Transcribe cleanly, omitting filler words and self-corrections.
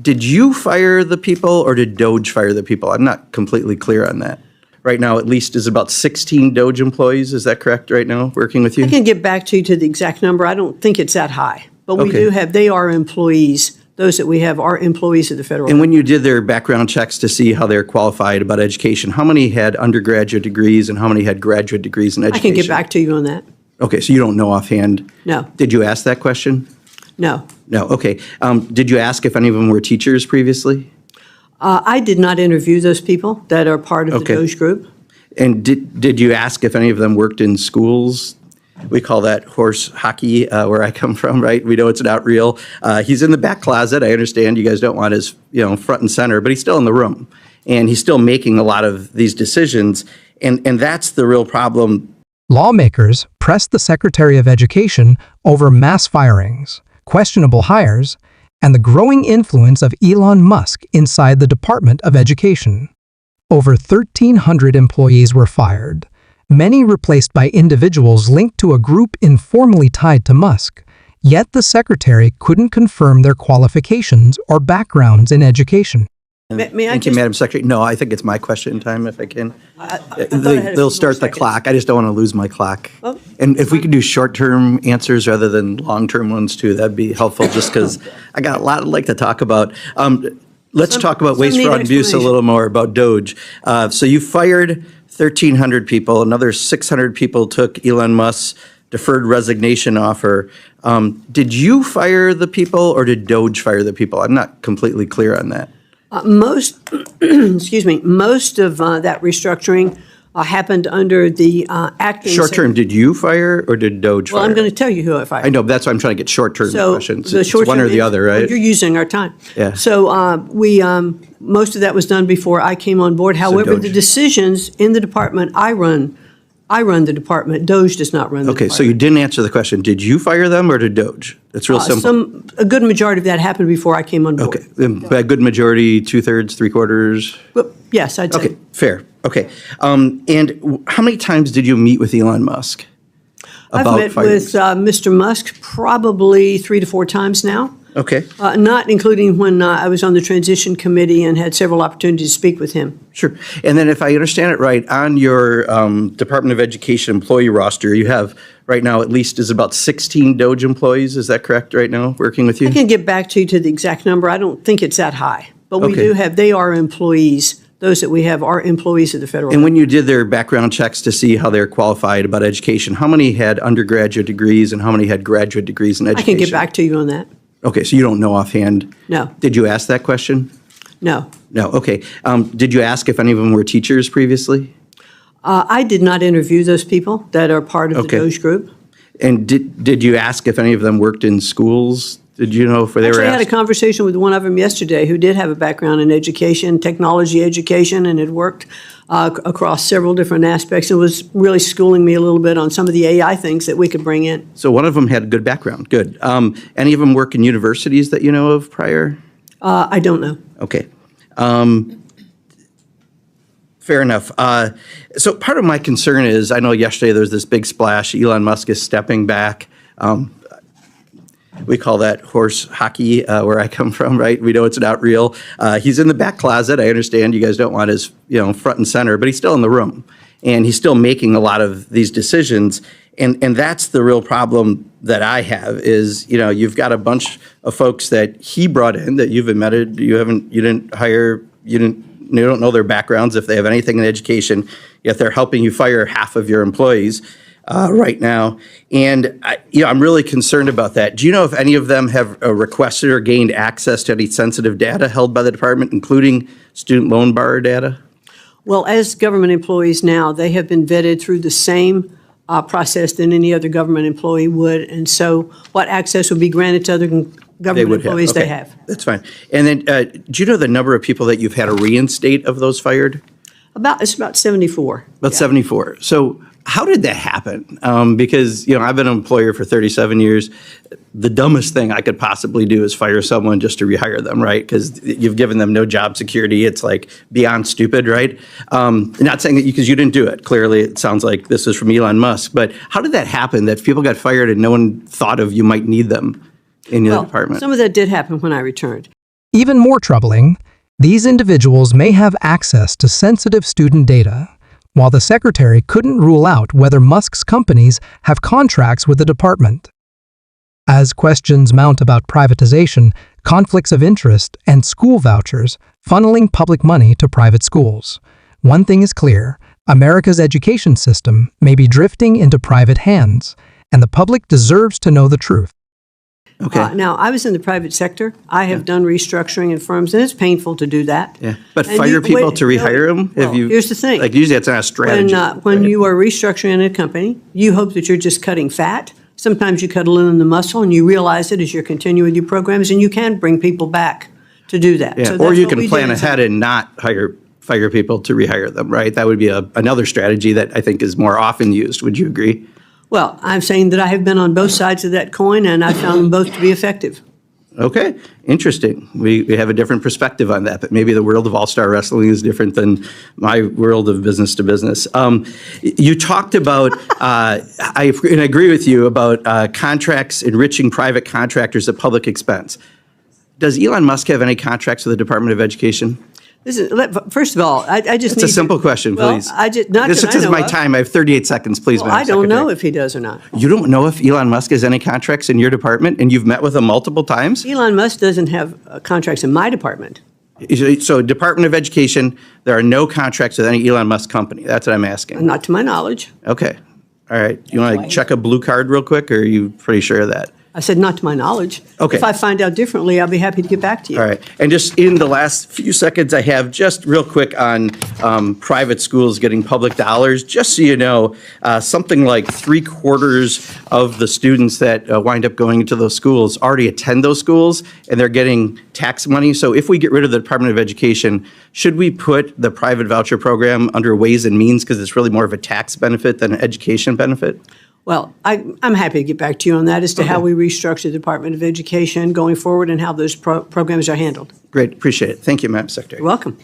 Did you fire the people or did Doge fire the people? I'm not completely clear on that. Right now, at least, is about 16 Doge employees. Is that correct right now, working with you? I can get back to you to the exact number. I don't think it's that high. But we do have, they are employees. Those that we have are employees of the federal And when you did their background checks to see how they're qualified about education, how many had undergraduate degrees and how many had graduate degrees in education? I can get back to you on that. Okay, so you don't know offhand? No. Did you ask that question? No. No, okay. Did you ask if any of them were teachers previously? I did not interview those people that are part of the Doge group. And did you ask if any of them worked in schools? We call that horse hockey where I come from, right? We know it's not real. He's in the back closet. I understand you guys don't want his, front and center, but he's still in the room. And he's still making a lot of these decisions. And that's the real problem. Lawmakers pressed the Secretary of Education over mass firings, questionable hires, and the growing influence of Elon Musk inside the Department of Education. Over 1,300 employees were fired, many replaced by individuals linked to a group informally tied to Musk, yet the Secretary couldn't confirm their qualifications or backgrounds in education. Thank you, Madam Secretary. No, I think it's my question time, if I can. They'll start the clock. I just don't want to lose my clock. Well, and if we could do short-term answers rather than long-term ones, too, that'd be helpful, just because I got a lot I'd like to talk about. Let's talk about waste, fraud, and abuse a little more, about Doge. So you fired 1,300 people. Another 600 people took Elon Musk's deferred resignation offer. Did you fire the people or did Doge fire the people? I'm not completely clear on that. Most of that restructuring happened under the acting. Short-term, did you fire or did Doge fire? Well, I'm going to tell you who I fired. I know, but that's why I'm trying to get short-term questions. The It's short-term one or the other, right? Well, you're using our time. Yeah. So most of that was done before I came on board. However, the Doge. decisions in the department I run the department. Doge does not run the department. Okay, so you didn't answer the question. Did you fire them or did Doge? It's real simple. A good majority of that happened before I came on board. Okay, by a good majority, 2/3, 3/4? Well, yes, I'd say. Okay, fair. Okay. And how many times did you meet with Elon Musk I've about met firings? with Mr. Musk probably 3 to 4 times now. Okay, Not including when I was on the transition committee and had several opportunities to speak with him. sure. And then if I understand it right, on your Department of Education employee roster, you have right now at least is about 16 Doge employees. Is that correct right now, working with you? I can get back to you to the exact number. I don't think it's that high. But we do have, they are employees. Those that we have are employees of the federal. And when you did their background checks to see how they're qualified about education, how many had undergraduate degrees and how many had graduate degrees in I education? can get back to you on that. Okay, so you don't know offhand? No. Did you ask that question? No. No, okay. Did you ask if any of them were teachers previously? I did not interview those people that are part of the Doge group. And did you ask if any of them worked in schools? Did you know if they were Actually, I had a asked? conversation with one of them yesterday who did have a background in education, technology education, and had worked across several different aspects and was really schooling me a little bit on some of the AI things that we could bring in. So one of them had a good background, good. Any of them work in universities that you know of prior? I don't know. Okay. Fair enough. So part of my concern is, I know yesterday there was this big splash, Elon Musk is stepping back. We call that horse hockey where I come from, right? We know it's not real. He's in the back closet. I understand you guys don't want his, front and center, but he's still in the room. And he's still making a lot of these decisions. And that's the real problem that I have is, you've got a bunch of folks that he brought in that you've admitted you didn't hire, you don't know their backgrounds if they have anything in education, yet they're helping you fire half of your employees right now. And I'm really concerned about that. Do you know if any of them have requested or gained access to any sensitive data held by the department, including student loan borrower data? Well, as government employees now, they have been vetted through the same process than any other government employee would. And so what access would be granted to other government employees they have. That's fine. And then do you know the number of people that you've had to reinstate of those fired? It's about 74. About 74. So how did that happen? Because, I've been an employer for 37 years. The dumbest thing I could possibly do is fire someone just to rehire them, right? Because you've given them no job security. It's like beyond stupid, right? Not saying that because you didn't do it. Clearly, it sounds like this is from Elon Musk. But how did that happen that people got fired and no one thought of you might need them in your department? Some of that did happen when I returned. Even more troubling, these individuals may have access to sensitive student data, while the Secretary couldn't rule out whether Musk's companies have contracts with the department. As questions mount about privatization, conflicts of interest, and school vouchers funneling public money to private schools, one thing is clear: America's education system may be drifting into private hands, and the public deserves to know the truth. Okay. Now, I was in the private sector. I have done restructuring in firms, and it's painful to do that. Yeah. But And fire people to rehire them? Well, here's the thing. Like, usually that's not a strategy. When you are restructuring a company, you hope that you're just cutting fat. Sometimes you cut a little in the muscle, and you realize it as you're continuing with your programs, and you can bring people back to do that. Yeah. So Or that's you what can we plan did. ahead and not fire people to rehire them, right? That would be another strategy that I think is more often used. Would you agree? Well, I'm saying that I have been on both sides of that coin, and I found them both to be effective. Okay, interesting. We have a different perspective on that, but maybe the world of all-star wrestling is different than my world of business to business. You talked about, I agree with you about contracts enriching private contractors at public expense. Does Elon Musk have any contracts with the Department of Education? First of all, I just It's a simple question, please. This is my time. I have 38 seconds, please, Well, Madam I don't know Secretary. if he does or not. You don't know if Elon Musk has any contracts in your department, and you've met with him multiple times? Elon Musk doesn't have contracts in my department. So Department of Education, there are no contracts with any Elon Musk company. That's what I'm asking. Not to my knowledge. Okay. All right. You want to check a blue card real quick, or are you pretty sure of that? I said not to my knowledge. Okay. If I find out differently, I'll be happy to get back to you. All right. And just in the last few seconds I have, just real quick on private schools getting public dollars, just so you know, something like 3/4 of the students that wind up going into those schools already attend those schools, and they're getting tax money. So if we get rid of the Department of Education, should we put the private voucher program under Ways and Means, because it's really more of a tax benefit than an education benefit? Well, I'm happy to get back to you on that as to how we restructure the Department of Education going forward and how those programs are handled. Great. Appreciate it. Thank you, Madam Secretary. You're welcome.